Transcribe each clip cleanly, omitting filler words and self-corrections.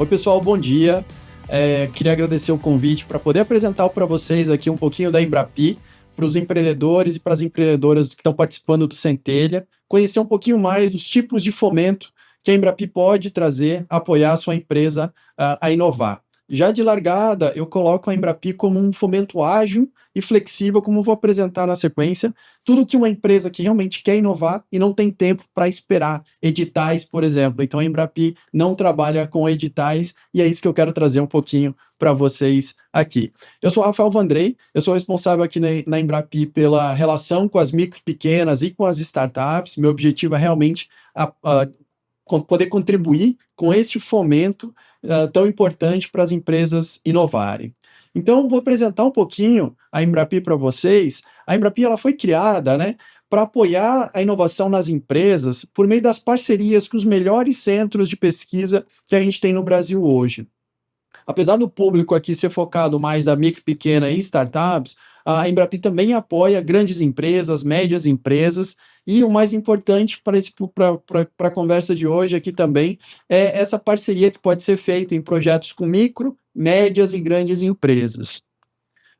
Oi, pessoal, bom dia. Queria agradecer o convite para poder apresentar para vocês aqui um pouquinho da Embrapi, para os empreendedores e para as empreendedoras que estão participando do Centelha, conhecer um pouquinho mais dos tipos de fomento que a Embrapi pode trazer, apoiar a sua empresa a inovar. Já de largada, eu coloco a Embrapi como um fomento ágil e flexível, como vou apresentar na sequência, tudo que uma empresa que realmente quer inovar e não tem tempo para esperar editais, por exemplo. Então, a Embrapi não trabalha com editais e é isso que eu quero trazer um pouquinho para vocês aqui. Eu sou Rafael Vandrei, eu sou responsável aqui na Embrapi pela relação com as micro, pequenas e com as startups. Meu objetivo é realmente poder contribuir com este fomento tão importante para as empresas inovarem. Então, vou apresentar um pouquinho a Embrapi para vocês. A Embrapi ela foi criada, né, para apoiar a inovação nas empresas por meio das parcerias com os melhores centros de pesquisa que a gente tem no Brasil hoje. Apesar do público aqui ser focado mais na micro, pequena e startups, a Embrapi também apoia grandes empresas, médias empresas, e o mais importante para a conversa de hoje aqui também é essa parceria que pode ser feita em projetos com micro, médias e grandes empresas.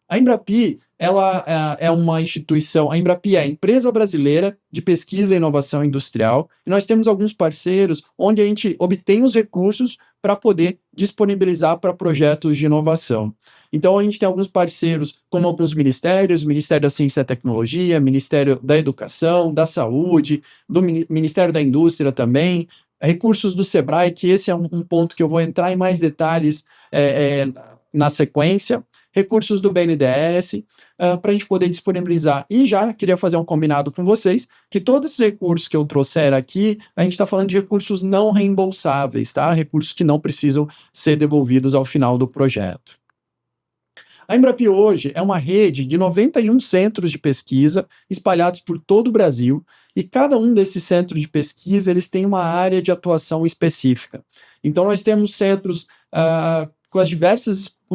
A Embrapi, ela é uma instituição, a Embrapi é a empresa brasileira de pesquisa e inovação industrial, e nós temos alguns parceiros onde a gente obtém os recursos para poder disponibilizar para projetos de inovação. Então, a gente tem alguns parceiros, como alguns ministérios, Ministério da Ciência e Tecnologia, Ministério da Educação, da Saúde, do Ministério da Indústria também, recursos do Sebrae, que esse é um ponto que eu vou entrar em mais detalhes na sequência, recursos do BNDES, para a gente poder disponibilizar. E já queria fazer um combinado com vocês, que todos esses recursos que eu trouxer aqui, a gente está falando de recursos não reembolsáveis, tá? Recursos que não precisam ser devolvidos ao final do projeto. A Embrapi hoje é uma rede de 91 centros de pesquisa espalhados por todo o Brasil, e cada um desses centros de pesquisa eles têm uma área de atuação específica. Então, nós temos centros com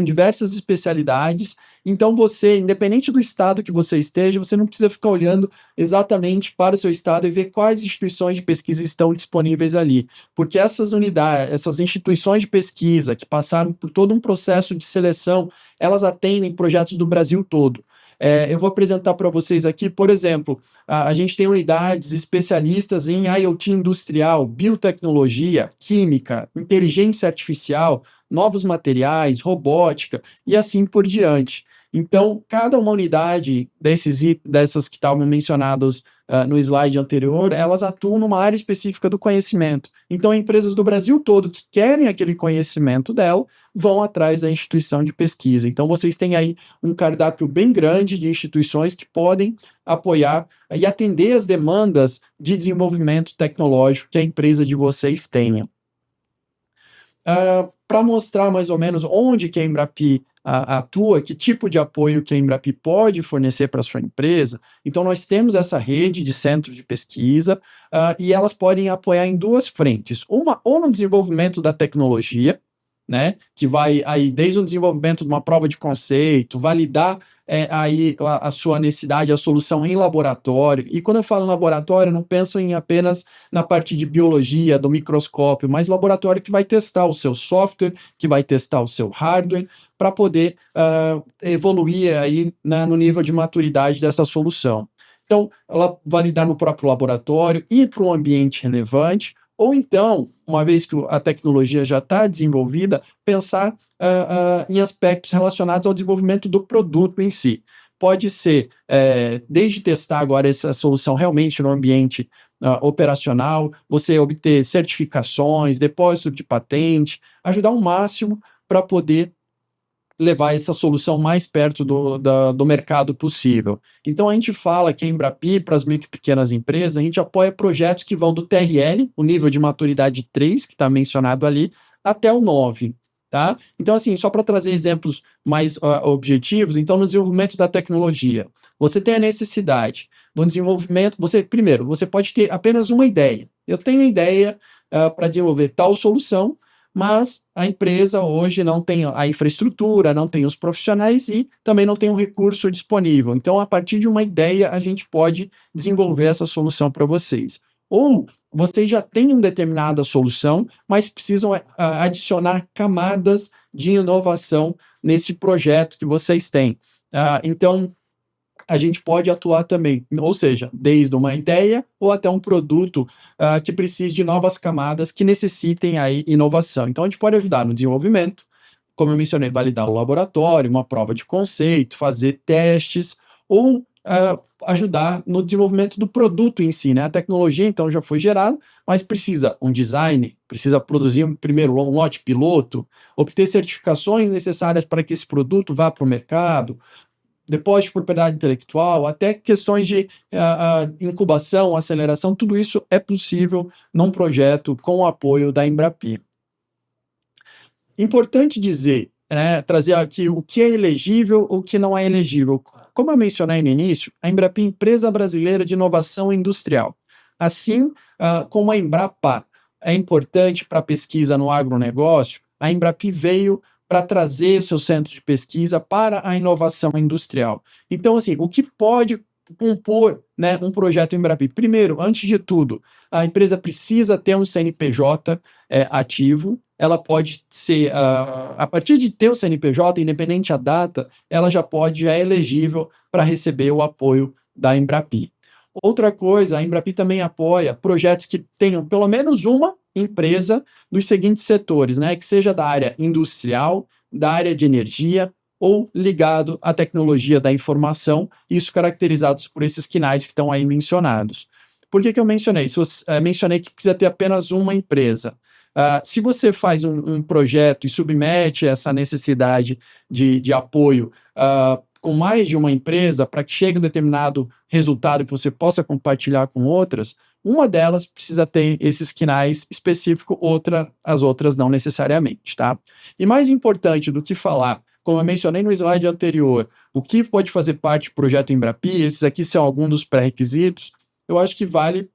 diversas especialidades. Então, você, independente do estado que você esteja, você não precisa ficar olhando exatamente para o seu estado e ver quais instituições de pesquisa estão disponíveis ali. Porque essas unidades, essas instituições de pesquisa que passaram por todo um processo de seleção, elas atendem projetos do Brasil todo. Eu vou apresentar para vocês aqui, por exemplo, a gente tem unidades especialistas em IoT industrial, biotecnologia, química, inteligência artificial, novos materiais, robótica e assim por diante. Então, cada uma unidade dessas que estavam mencionadas no slide anterior, elas atuam numa área específica do conhecimento. Então, empresas do Brasil todo que querem aquele conhecimento dela vão atrás da instituição de pesquisa. Então, vocês têm aí um cardápio bem grande de instituições que podem apoiar e atender as demandas de desenvolvimento tecnológico que a empresa de vocês tenha. Para mostrar mais ou menos onde que a Embrapi atua, que tipo de apoio que a Embrapi pode fornecer para a sua empresa, então nós temos essa rede de centros de pesquisa e elas podem apoiar em duas frentes. Uma, ou no desenvolvimento da tecnologia, né, que vai aí desde o desenvolvimento de uma prova de conceito, validar aí a sua necessidade, a solução em laboratório. E quando eu falo em laboratório, eu não penso apenas na parte de biologia, do microscópio, mas laboratório que vai testar o seu software, que vai testar o seu hardware, para poder evoluir aí no nível de maturidade dessa solução. Então, ela validar no próprio laboratório, ir para um ambiente relevante, ou então, uma vez que a tecnologia já está desenvolvida, pensar em aspectos relacionados ao desenvolvimento do produto em si. Pode ser desde testar agora essa solução realmente no ambiente operacional, você obter certificações, depósito de patente, ajudar ao máximo para poder levar essa solução mais perto do mercado possível. Então, a gente fala que a Embrapi, para as micro e pequenas empresas, a gente apoia projetos que vão do TRL, o nível de maturidade 3, que está mencionado ali, até o 9. Tá? Então, assim, só para trazer exemplos mais objetivos, então, no desenvolvimento da tecnologia, você tem a necessidade do desenvolvimento, primeiro, você pode ter apenas uma ideia. Eu tenho a ideia para desenvolver tal solução, mas a empresa hoje não tem a infraestrutura, não tem os profissionais e também não tem um recurso disponível. Então, a partir de uma ideia, a gente pode desenvolver essa solução para vocês. Ou vocês já têm uma determinada solução, mas precisam adicionar camadas de inovação nesse projeto que vocês têm. Então, a gente pode atuar também, ou seja, desde uma ideia ou até um produto que precise de novas camadas que necessitem aí inovação. Então, a gente pode ajudar no desenvolvimento, como eu mencionei, validar o laboratório, uma prova de conceito, fazer testes, ou ajudar no desenvolvimento do produto em si, né? A tecnologia, então, já foi gerada, mas precisa um design, precisa produzir primeiro um lote piloto, obter certificações necessárias para que esse produto vá para o mercado, depósito de propriedade intelectual, até questões de incubação, aceleração, tudo isso é possível num projeto com o apoio da Embrapi. Importante dizer, né, trazer aqui o que é elegível, o que não é elegível. Como eu mencionei no início, a Embrapi é Empresa Brasileira de Inovação Industrial. Assim como a Embrapa é importante para a pesquisa no agronegócio, a Embrapi veio para trazer seus centros de pesquisa para a inovação industrial. Então, assim, o que pode compor, né, um projeto Embrapi? Primeiro, antes de tudo, a empresa precisa ter um CNPJ ativo. Ela pode ser, a partir de ter o CNPJ, independente a data, ela já é elegível para receber o apoio da Embrapi. Outra coisa, a Embrapi também apoia projetos que tenham pelo menos uma empresa dos seguintes setores, né, que seja da área industrial, da área de energia ou ligado à tecnologia da informação, isso caracterizados por esses KINAIs que estão aí mencionados. Por que eu mencionei? Mencionei que precisa ter apenas uma empresa. Se você faz um projeto e submete essa necessidade de apoio com mais de uma empresa para que chegue a um determinado resultado que você possa compartilhar com outras, uma delas precisa ter esses KINAIs específicos, as outras não necessariamente, tá? E mais importante do que falar, como eu mencionei no slide anterior, o que pode fazer parte do projeto Embrapi, esses aqui são alguns dos pré-requisitos, eu acho que vale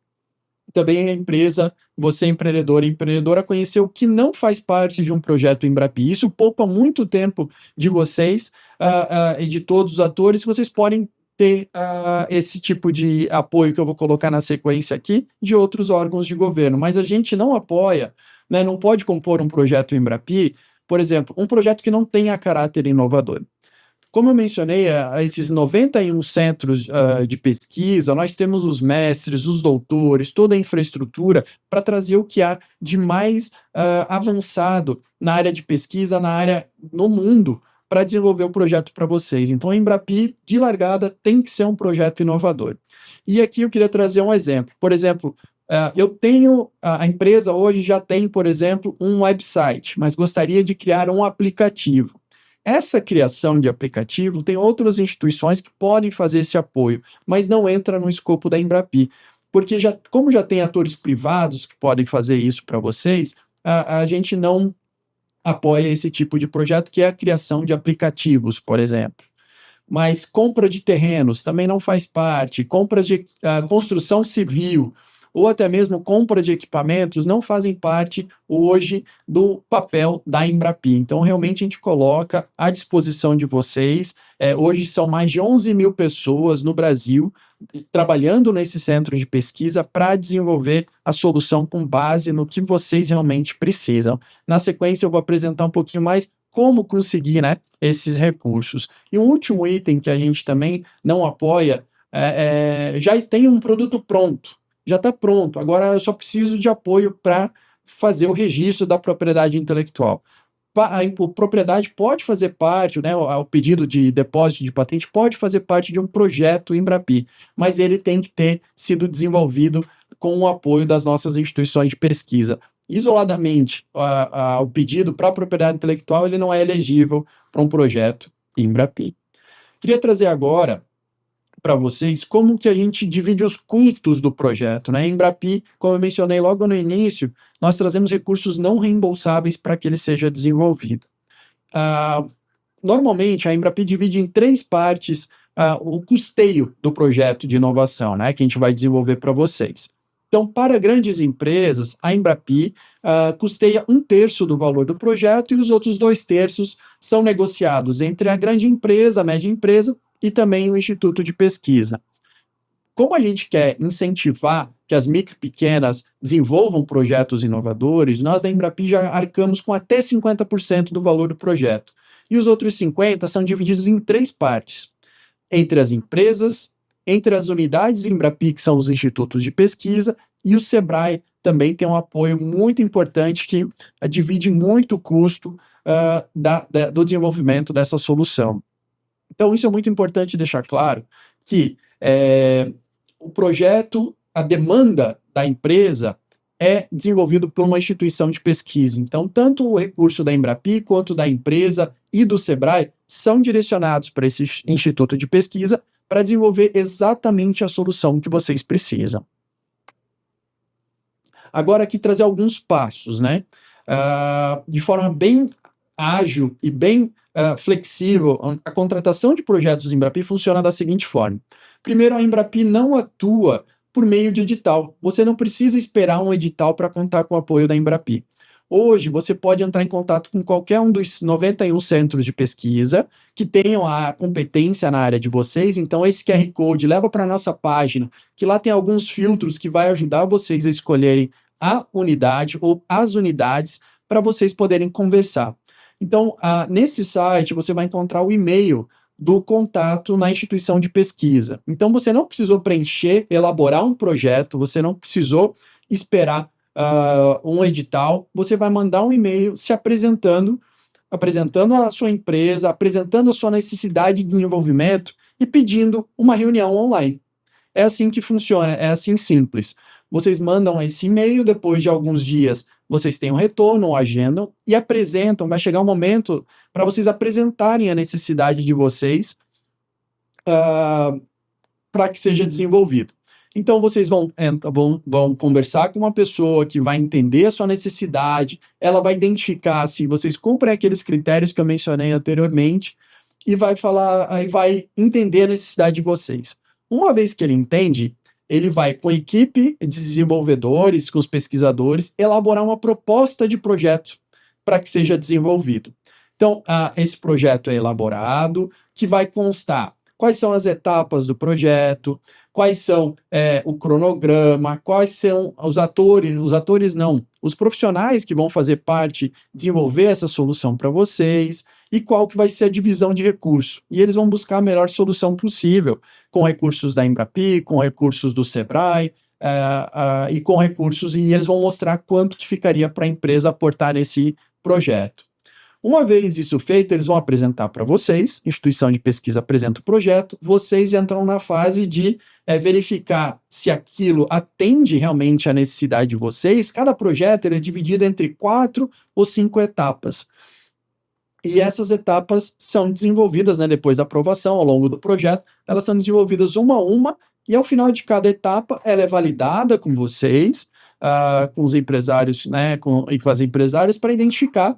também a empresa, você empreendedor e empreendedora, conhecer o que não faz parte de um projeto Embrapi. Isso poupa muito tempo de vocês e de todos os atores, vocês podem ter esse tipo de apoio que eu vou colocar na sequência aqui, de outros órgãos de governo. Mas a gente não apoia, né, não pode compor um projeto Embrapi, por exemplo, um projeto que não tenha caráter inovador. Como eu mencionei, esses 91 centros de pesquisa, nós temos os mestres, os doutores, toda a infraestrutura para trazer o que há de mais avançado na área de pesquisa, no mundo, para desenvolver o projeto para vocês. Então, a Embrapi, de largada, tem que ser um projeto inovador. E aqui eu queria trazer um exemplo. Por exemplo, a empresa hoje já tem, por exemplo, um website, mas gostaria de criar um aplicativo. Essa criação de aplicativo tem outras instituições que podem fazer esse apoio, mas não entra no escopo da Embrapi, porque como já tem atores privados que podem fazer isso para vocês, a gente não apoia esse tipo de projeto, que é a criação de aplicativos, por exemplo. Mas compra de terrenos também não faz parte, compras de construção civil, ou até mesmo compra de equipamentos, não fazem parte hoje do papel da Embrapi. Então, realmente, a gente coloca à disposição de vocês. Hoje são mais de 11 mil pessoas no Brasil trabalhando nesse centro de pesquisa para desenvolver a solução com base no que vocês realmente precisam. Na sequência, eu vou apresentar um pouquinho mais como conseguir, né, esses recursos. E um último item que a gente também não apoia, já tem um produto pronto, já está pronto, agora eu só preciso de apoio para fazer o registro da propriedade intelectual. A propriedade pode fazer parte, né, o pedido de depósito de patente pode fazer parte de um projeto Embrapi, mas ele tem que ter sido desenvolvido com o apoio das nossas instituições de pesquisa. Isoladamente, o pedido para a propriedade intelectual ele não é elegível para um projeto Embrapi. Queria trazer agora para vocês como que a gente divide os custos do projeto, né? Em Embrapi, como eu mencionei logo no início, nós trazemos recursos não reembolsáveis para que ele seja desenvolvido. Normalmente, a Embrapi divide em 3 partes o custeio do projeto de inovação, né, que a gente vai desenvolver para vocês. Então, para grandes empresas, a Embrapi custeia 1/3 do valor do projeto e os outros 2/3 são negociados entre a grande empresa, a média empresa e também o Instituto de Pesquisa. Como a gente quer incentivar que as micro e pequenas desenvolvam projetos inovadores, nós da Embrapi já arcamos com até 50% do valor do projeto. E os outros 50% são divididos em três partes: entre as empresas, entre as unidades Embrapi, que são os institutos de pesquisa, e o Sebrae também tem um apoio muito importante que divide muito o custo do desenvolvimento dessa solução. Então, isso é muito importante deixar claro, que o projeto, a demanda da empresa é desenvolvido por uma instituição de pesquisa. Então, tanto o recurso da Embrapi quanto da empresa e do Sebrae são direcionados para esse instituto de pesquisa para desenvolver exatamente a solução que vocês precisam. Agora, aqui trazer alguns passos, né? De forma bem ágil e bem flexível, a contratação de projetos Embrapi funciona da seguinte forma. Primeiro, a Embrapi não atua por meio de edital. Você não precisa esperar um edital para contar com o apoio da Embrapi. Hoje, você pode entrar em contato com qualquer um dos 91 centros de pesquisa que tenham a competência na área de vocês. Então, esse QR Code leva para a nossa página, que lá tem alguns filtros que vai ajudar vocês a escolherem a unidade ou as unidades para vocês poderem conversar. Então, nesse site, você vai encontrar o e-mail do contato na instituição de pesquisa. Então, você não precisou preencher, elaborar um projeto, você não precisou esperar um edital, você vai mandar um e-mail se apresentando a sua empresa, apresentando a sua necessidade de desenvolvimento e pedindo uma reunião online. É assim que funciona, é assim simples. Vocês mandam esse e-mail, depois de alguns dias vocês têm um retorno, agendam e apresentam. Vai chegar um momento para vocês apresentarem a necessidade de vocês para que seja desenvolvido. Então, vocês vão conversar com uma pessoa que vai entender a sua necessidade, ela vai identificar se vocês cumprem aqueles critérios que eu mencionei anteriormente e vai entender a necessidade de vocês. Uma vez que ele entende, ele vai, com a equipe de desenvolvedores, com os pesquisadores, elaborar uma proposta de projeto para que seja desenvolvido. Então, esse projeto é elaborado, que vai constar quais são as etapas do projeto, quais são o cronograma, quais são os profissionais que vão fazer parte, desenvolver essa solução para vocês, e qual que vai ser a divisão de recurso. E eles vão buscar a melhor solução possível, com recursos da Embrapi, com recursos do Sebrae, e com recursos, e eles vão mostrar quanto que ficaria para a empresa aportar nesse projeto. Uma vez isso feito, eles vão apresentar para vocês, instituição de pesquisa apresenta o projeto, vocês entram na fase de verificar se aquilo atende realmente à necessidade de vocês. Cada projeto é dividido entre 4 ou 5 etapas. E essas etapas são desenvolvidas, né, depois da aprovação, ao longo do projeto, elas são desenvolvidas uma a uma, e ao final de cada etapa, ela é validada com vocês, com os empresários, né, e com as empresárias, para identificar,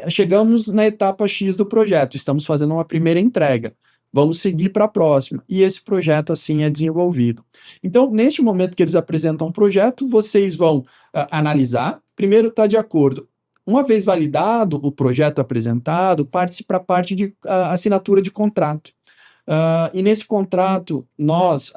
chegamos na etapa X do projeto, estamos fazendo uma primeira entrega, vamos seguir para a próxima, e esse projeto, assim, é desenvolvido. Então, neste momento que eles apresentam o projeto, vocês vão analisar, primeiro está de acordo. Uma vez validado o projeto apresentado, parte-se para a parte de assinatura de contrato. E nesse contrato, nós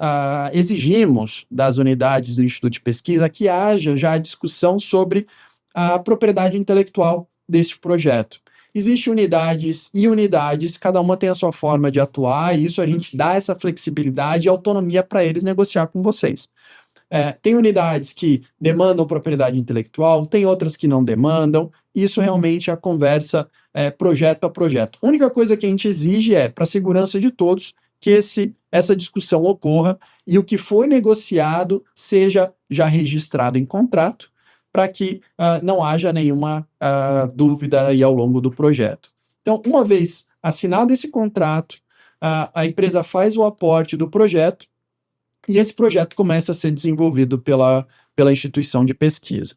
exigimos das unidades do Instituto de Pesquisa que haja já a discussão sobre a propriedade intelectual desse projeto. Existem unidades e unidades, cada uma tem a sua forma de atuar, e isso a gente dá essa flexibilidade e autonomia para eles negociar com vocês. Tem unidades que demandam propriedade intelectual, tem outras que não demandam. Isso realmente é a conversa projeto a projeto. A única coisa que a gente exige para a segurança de todos, que essa discussão ocorra e o que foi negociado seja já registrado em contrato, para que não haja nenhuma dúvida aí ao longo do projeto. Então, uma vez assinado esse contrato, a empresa faz o aporte do projeto, e esse projeto começa a ser desenvolvido pela instituição de pesquisa.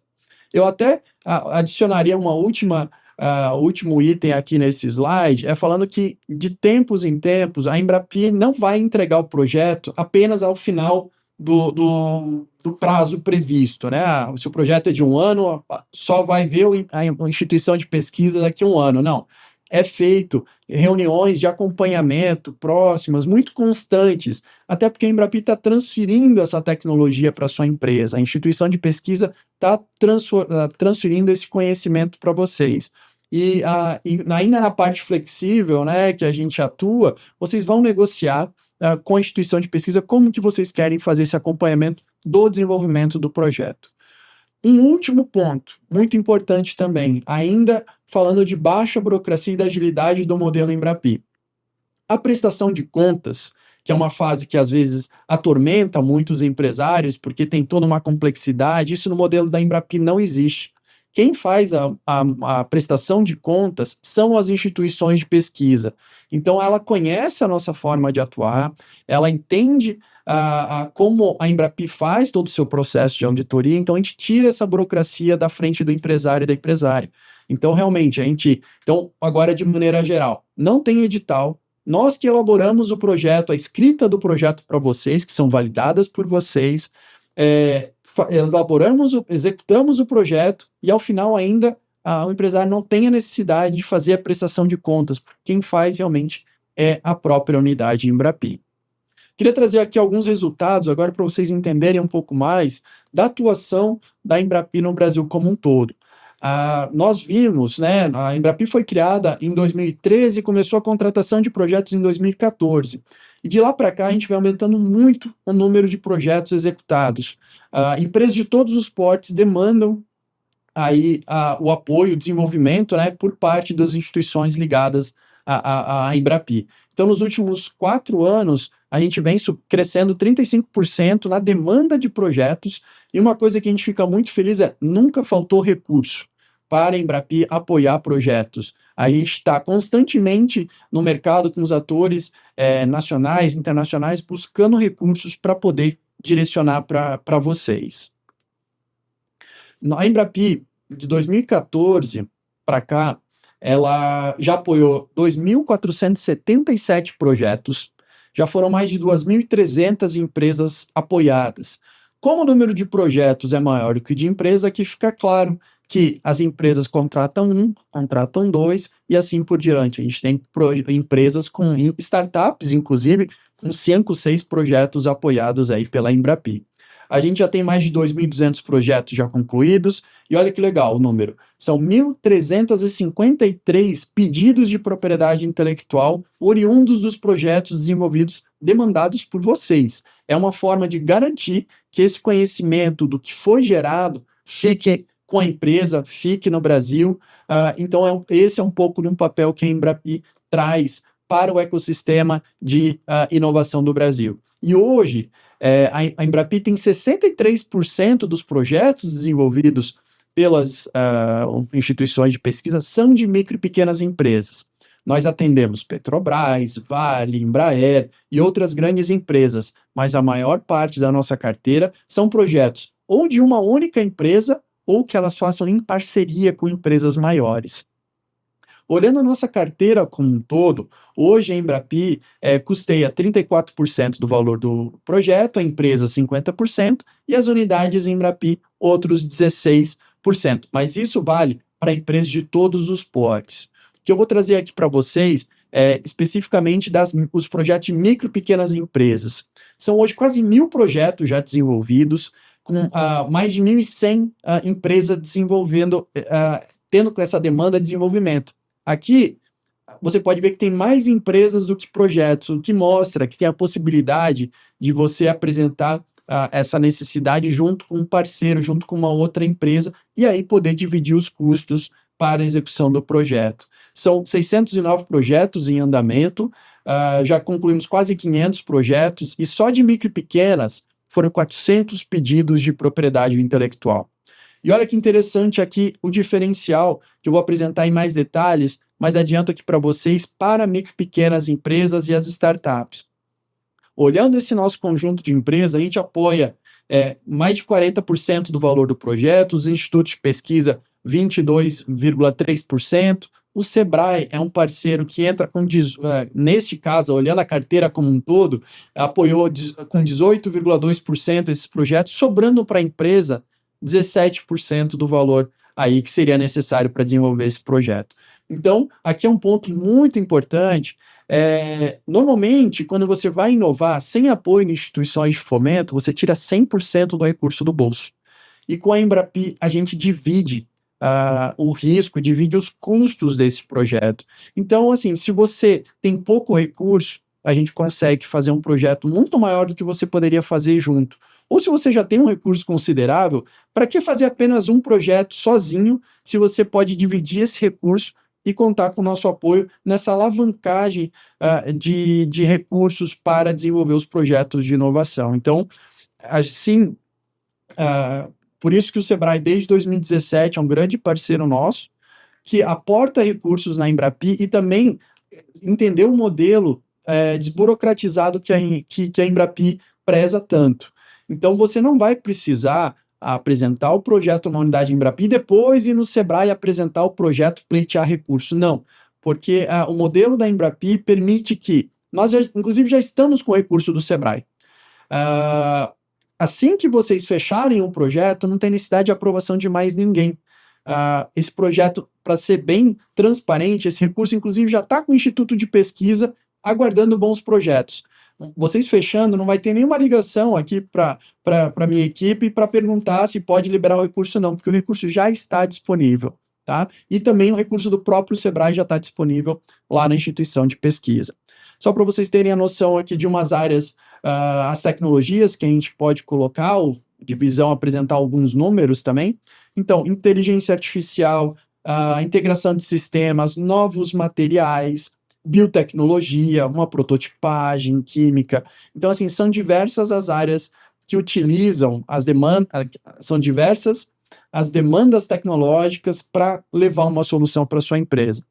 Eu até adicionaria último item aqui nesse slide, falando que de tempos em tempos a Embrapi não vai entregar o projeto apenas ao final do prazo previsto, né? Se o projeto é de um ano, só vai ver a instituição de pesquisa daqui a um ano. Não. é feito reuniões de acompanhamento próximas, muito constantes, até porque a Embrapi está transferindo essa tecnologia para a sua empresa, a instituição de pesquisa está transferindo esse conhecimento para vocês. E ainda na parte flexível, né, que a gente atua, vocês vão negociar com a instituição de pesquisa como que vocês querem fazer esse acompanhamento do desenvolvimento do projeto. Um último ponto, muito importante também, ainda falando de baixa burocracia e da agilidade do modelo Embrapi. A prestação de contas, que é uma fase que às vezes atormenta muitos empresários, porque tem toda uma complexidade, isso no modelo da Embrapi não existe. Quem faz a prestação de contas são as instituições de pesquisa. Então, ela conhece a nossa forma de atuar, ela entende como a Embrapi faz todo o seu processo de auditoria, então a gente tira essa burocracia da frente do empresário e da empresária. Então, realmente, Então, agora, de maneira geral, não tem edital, nós que elaboramos o projeto, a escrita do projeto para vocês, que são validadas por vocês, executamos o projeto e, ao final, ainda o empresário não tem a necessidade de fazer a prestação de contas, porque quem faz realmente é a própria unidade Embrapi. Queria trazer aqui alguns resultados agora para vocês entenderem um pouco mais da atuação da Embrapi no Brasil como um todo. Nós vimos, né, a Embrapi foi criada em 2013 e começou a contratação de projetos em 2014. E de lá para cá a gente vem aumentando muito o número de projetos executados. Empresas de todos os portes demandam aí o apoio, o desenvolvimento, né, por parte das instituições ligadas à Embrapi. Então, nos últimos 4 anos, a gente vem crescendo 35% na demanda de projetos, e uma coisa que a gente fica muito feliz nunca faltou recurso para a Embrapi apoiar projetos. A gente está constantemente no mercado com os atores nacionais, internacionais, buscando recursos para poder direcionar para vocês. A Embrapi, de 2014 para cá, ela já apoiou 2.477 projetos, já foram mais de 2.300 empresas apoiadas. Como o número de projetos é maior do que o de empresa, aqui fica claro que as empresas contratam 1, contratam 2 e assim por diante. A gente tem empresas com startups, inclusive, com 5, 6 projetos apoiados aí pela Embrapi. A gente já tem mais de 2.200 projetos já concluídos, e olha que legal o número, são 1.353 pedidos de propriedade intelectual oriundos dos projetos desenvolvidos, demandados por vocês. É uma forma de garantir que esse conhecimento do que foi gerado fique com a empresa, fique no Brasil. Então, esse é um pouco de um papel que a Embrapi traz para o ecossistema de inovação do Brasil. E hoje, a Embrapi tem 63% dos projetos desenvolvidos pelas instituições de pesquisa são de micro e pequenas empresas. Nós atendemos Petrobras, Vale, Embraer e outras grandes empresas, mas a maior parte da nossa carteira são projetos ou de uma única empresa ou que elas façam em parceria com empresas maiores. Olhando a nossa carteira como um todo, hoje a Embrapi custeia 34% do valor do projeto, a empresa 50% e as unidades Embrapi outros 16%. Mas isso vale para empresas de todos os portes. O que eu vou trazer aqui para vocês especificamente os projetos de micro e pequenas empresas. São hoje quase 1.000 projetos já desenvolvidos, com mais de 1.100 empresas desenvolvendo, tendo essa demanda de desenvolvimento. Aqui, você pode ver que tem mais empresas do que projetos, o que mostra que tem a possibilidade de você apresentar essa necessidade junto com um parceiro, junto com uma outra empresa, e aí poder dividir os custos para a execução do projeto. São 609 projetos em andamento, já concluímos quase 500 projetos, e só de micro e pequenas foram 400 pedidos de propriedade intelectual. E olha que interessante aqui o diferencial, que eu vou apresentar em mais detalhes, mas adianto aqui para vocês, para micro e pequenas empresas e as startups. Olhando esse nosso conjunto de empresas, a gente apoia mais de 40% do valor do projeto, os institutos de pesquisa 22,3%, o Sebrae é um parceiro que entra neste caso, olhando a carteira como um todo, apoiou com 18,2% esses projetos, sobrando para a empresa 17% do valor aí que seria necessário para desenvolver esse projeto. Então, aqui é um ponto muito importante. Normalmente, quando você vai inovar sem apoio em instituições de fomento, você tira 100% do recurso do bolso. E com a Embrapi, a gente divide o risco, divide os custos desse projeto. Então, assim, se você tem pouco recurso, a gente consegue fazer um projeto muito maior do que você poderia fazer junto. Ou se você já tem um recurso considerável, para que fazer apenas um projeto sozinho, se você pode dividir esse recurso e contar com o nosso apoio nessa alavancagem de recursos para desenvolver os projetos de inovação. Então, assim, por isso que o Sebrae, desde 2017, é um grande parceiro nosso, que aporta recursos na Embrapi e também entender o modelo desburocratizado que a Embrapi preza tanto. Então, você não vai precisar apresentar o projeto na unidade Embrapi e depois ir no Sebrae apresentar o projeto, pleitear recurso. Não, porque o modelo da Embrapi permite que nós, inclusive, já estamos com o recurso do Sebrae. Assim que vocês fecharem um projeto, não tem necessidade de aprovação de mais ninguém. Esse projeto, para ser bem transparente, esse recurso, inclusive, já está com o Instituto de Pesquisa aguardando bons projetos. Vocês fechando, não vai ter nenhuma ligação aqui para a minha equipe para perguntar se pode liberar o recurso ou não, porque o recurso já está disponível, tá? E também o recurso do próprio Sebrae já está disponível lá na instituição de pesquisa. Só para vocês terem a noção aqui de umas áreas, as tecnologias que a gente pode colocar, o Divisão apresentar alguns números também. Então, inteligência artificial, integração de sistemas, novos materiais, biotecnologia, uma prototipagem, química. Então, assim, são diversas as áreas que utilizam são diversas as demandas tecnológicas para levar uma solução para sua empresa.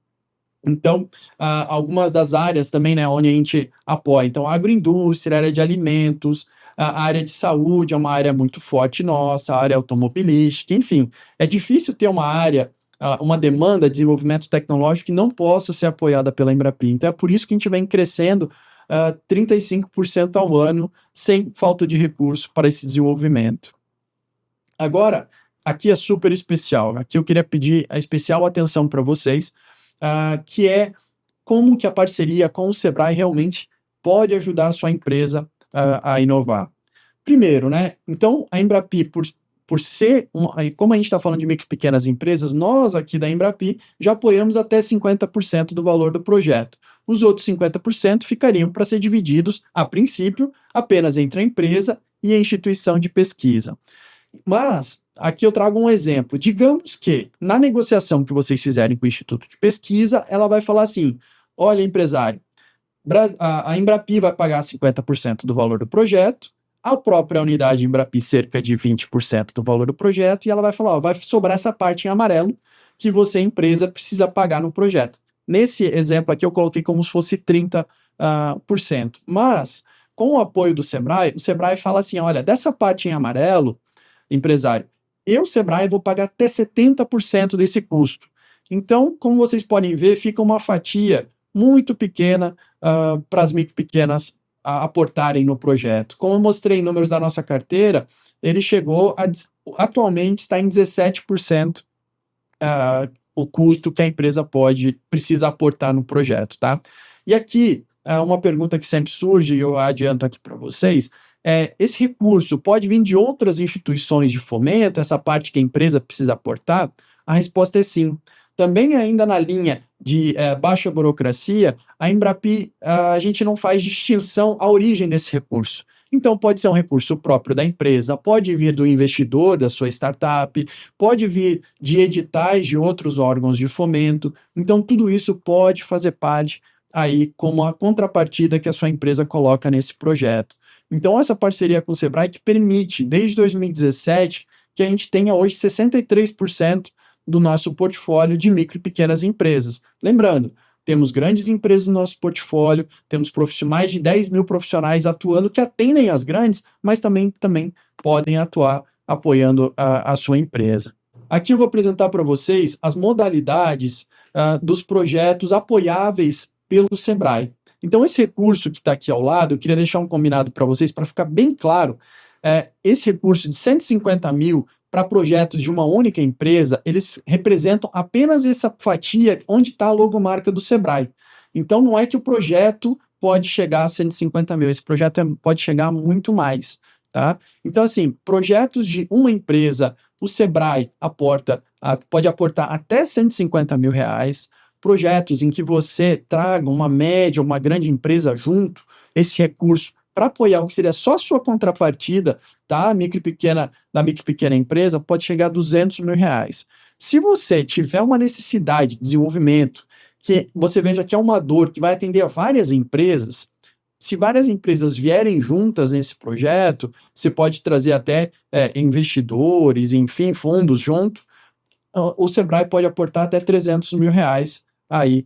Então, algumas das áreas também, né, onde a gente apoia. Então, agroindústria, área de alimentos, a área de saúde é uma área muito forte nossa, a área automobilística, enfim. É difícil ter uma área, uma demanda de desenvolvimento tecnológico que não possa ser apoiada pela Embrapi. Então, é por isso que a gente vem crescendo 35% ao ano, sem falta de recurso para esse desenvolvimento. Agora, aqui é super especial. Aqui eu queria pedir a especial atenção para vocês, que é como que a parceria com o Sebrae realmente pode ajudar a sua empresa a inovar. Primeiro, né? Então, a Embrapi, por ser, como a gente está falando de micro e pequenas empresas, nós aqui da Embrapi já apoiamos até 50% do valor do projeto. Os outros 50% ficariam para ser divididos, a princípio, apenas entre a empresa e a instituição de pesquisa. Mas, aqui eu trago um exemplo. Digamos que, na negociação que vocês fizerem com o Instituto de Pesquisa, ela vai falar assim: olha, empresário, a Embrapi vai pagar 50% do valor do projeto, a própria unidade Embrapi cerca de 20% do valor do projeto, e ela vai falar: ó, vai sobrar essa parte em amarelo que você, empresa, precisa pagar no projeto. Nesse exemplo aqui, eu coloquei como se fosse 30%. Mas, com o apoio do Sebrae, o Sebrae fala assim: olha, dessa parte em amarelo, empresário, eu, Sebrae, vou pagar até 70% desse custo. Então, como vocês podem ver, fica uma fatia muito pequena para as micro pequenas aportarem no projeto. Como eu mostrei em números da nossa carteira, ele chegou atualmente está em 17% o custo que a empresa precisa aportar no projeto, tá? E aqui, uma pergunta que sempre surge, e eu adianto aqui para vocês, esse recurso pode vir de outras instituições de fomento, essa parte que a empresa precisa aportar? A resposta é sim. Também ainda na linha de baixa burocracia, a Embrapi, a gente não faz distinção à origem desse recurso. Então, pode ser um recurso próprio da empresa, pode vir do investidor da sua startup, pode vir de editais de outros órgãos de fomento. Então, tudo isso pode fazer parte aí como a contrapartida que a sua empresa coloca nesse projeto. Então, essa parceria com o Sebrae que permite, desde 2017, que a gente tenha hoje 63% do nosso portfólio de micro e pequenas empresas. Lembrando, temos grandes empresas no nosso portfólio, temos mais de 10 mil profissionais atuando que atendem as grandes, mas também podem atuar apoiando a sua empresa. Aqui eu vou apresentar para vocês as modalidades dos projetos apoiáveis pelo Sebrae. Então, esse recurso que está aqui ao lado, eu queria deixar um combinado para vocês, para ficar bem claro, esse recurso de 150 mil para projetos de uma única empresa, eles representam apenas essa fatia onde está a logomarca do Sebrae. Então, não é que o projeto pode chegar a 150 mil, esse projeto pode chegar a muito mais, tá? Então, assim, projetos de uma empresa, o Sebrae pode aportar até 150 mil reais, projetos em que você traga uma média, uma grande empresa junto, esse recurso para apoiar o que seria só a sua contrapartida, tá? Da micro e pequena empresa, pode chegar a 200 mil reais. Se você tiver uma necessidade de desenvolvimento, que você veja que é uma dor que vai atender a várias empresas, se várias empresas vierem juntas nesse projeto, você pode trazer até investidores, enfim, fundos junto, o Sebrae pode aportar até 300 mil reais aí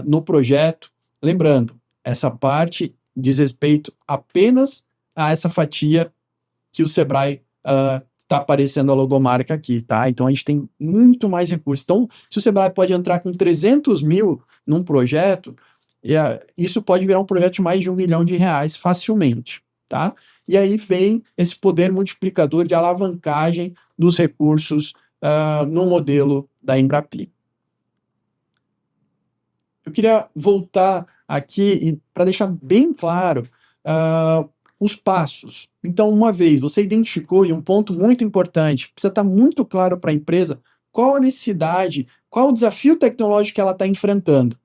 no projeto. Lembrando, essa parte diz respeito apenas a essa fatia que o Sebrae está aparecendo a logomarca aqui, tá? Então, a gente tem muito mais recursos. Então, se o Sebrae pode entrar com 300 mil num projeto, isso pode virar um projeto de mais de R$1 milhão facilmente, tá? E aí vem esse poder multiplicador de alavancagem dos recursos no modelo da Embrapi. Eu queria voltar aqui para deixar bem claro os passos. Então, uma vez você identificou, e um ponto muito importante, precisa estar muito claro para a empresa qual a necessidade, qual o desafio tecnológico que ela está enfrentando.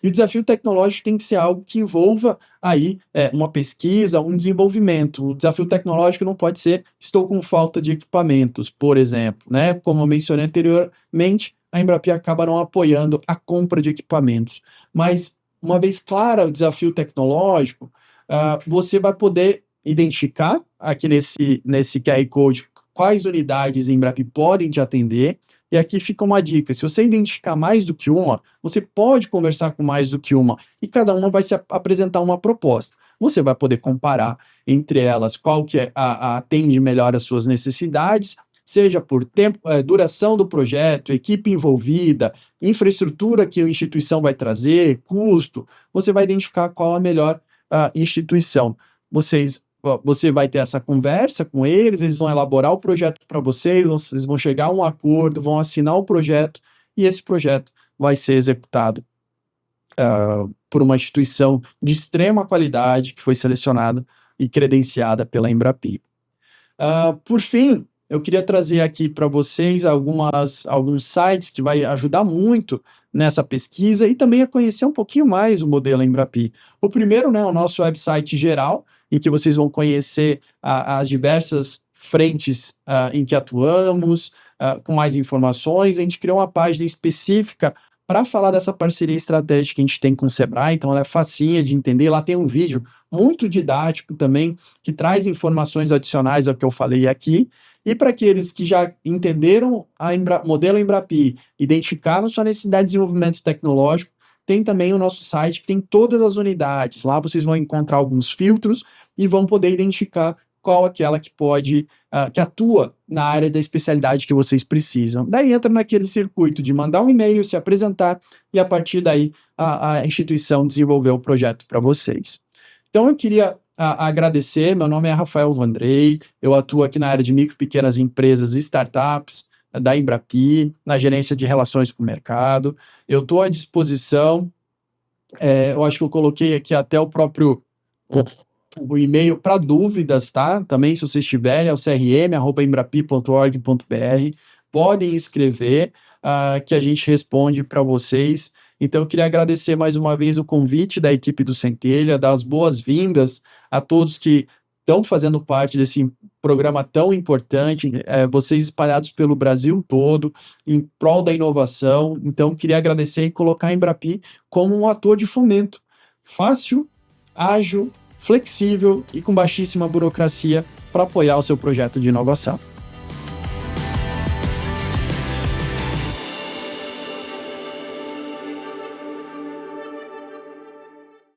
E o desafio tecnológico tem que ser algo que envolva aí uma pesquisa, um desenvolvimento. O desafio tecnológico não pode ser estou com falta de equipamentos, por exemplo, né? Como eu mencionei anteriormente, a Embrapi acaba não apoiando a compra de equipamentos. Mas, uma vez clara o desafio tecnológico, você vai poder identificar aqui nesse QR Code quais unidades a Embrapi podem te atender. E aqui fica uma dica: se você identificar mais do que uma, você pode conversar com mais do que uma, e cada uma vai se apresentar uma proposta. Você vai poder comparar entre elas qual que atende melhor às suas necessidades, seja por tempo, duração do projeto, equipe envolvida, infraestrutura que a instituição vai trazer, custo. Você vai identificar qual a melhor instituição. Você vai ter essa conversa com eles vão elaborar o projeto para vocês vão chegar a um acordo, vão assinar o projeto, e esse projeto vai ser executado por uma instituição de extrema qualidade, que foi selecionada e credenciada pela Embrapi. Por fim, eu queria trazer aqui para vocês alguns sites que vai ajudar muito nessa pesquisa e também a conhecer um pouquinho mais o modelo Embrapi. O primeiro, né, o nosso website geral, em que vocês vão conhecer as diversas frentes em que atuamos, com mais informações. A gente criou uma página específica para falar dessa parceria estratégica que a gente tem com o Sebrae, então ela é facinha de entender. Lá tem um vídeo muito didático também, que traz informações adicionais ao que eu falei aqui. E para aqueles que já entenderam o modelo Embrapi, identificaram sua necessidade de desenvolvimento tecnológico, tem também o nosso site que tem todas as unidades. Lá vocês vão encontrar alguns filtros e vão poder identificar qual aquela que que atua na área da especialidade que vocês precisam. Daí entra naquele circuito de mandar um e-mail, se apresentar, e a partir daí a instituição desenvolver o projeto para vocês. Então eu queria agradecer. Meu nome é Rafael Vandrei, eu atuo aqui na área de micro e pequenas empresas e startups da Embrapi, na gerência de relações com o mercado. Eu estou à disposição, eu acho que eu coloquei aqui até o e-mail para dúvidas, tá? Também, se vocês tiverem, é o crm@embrapi.org.br. Podem escrever, que a gente responde para vocês. Então, eu queria agradecer mais uma vez o convite da equipe do Centelha, dar as boas-vindas a todos que estão fazendo parte desse programa tão importante, vocês espalhados pelo Brasil todo, em prol da inovação. Então, queria agradecer e colocar a Embrapi como um ator de fomento fácil, ágil, flexível e com baixíssima burocracia para apoiar o seu projeto de inovação.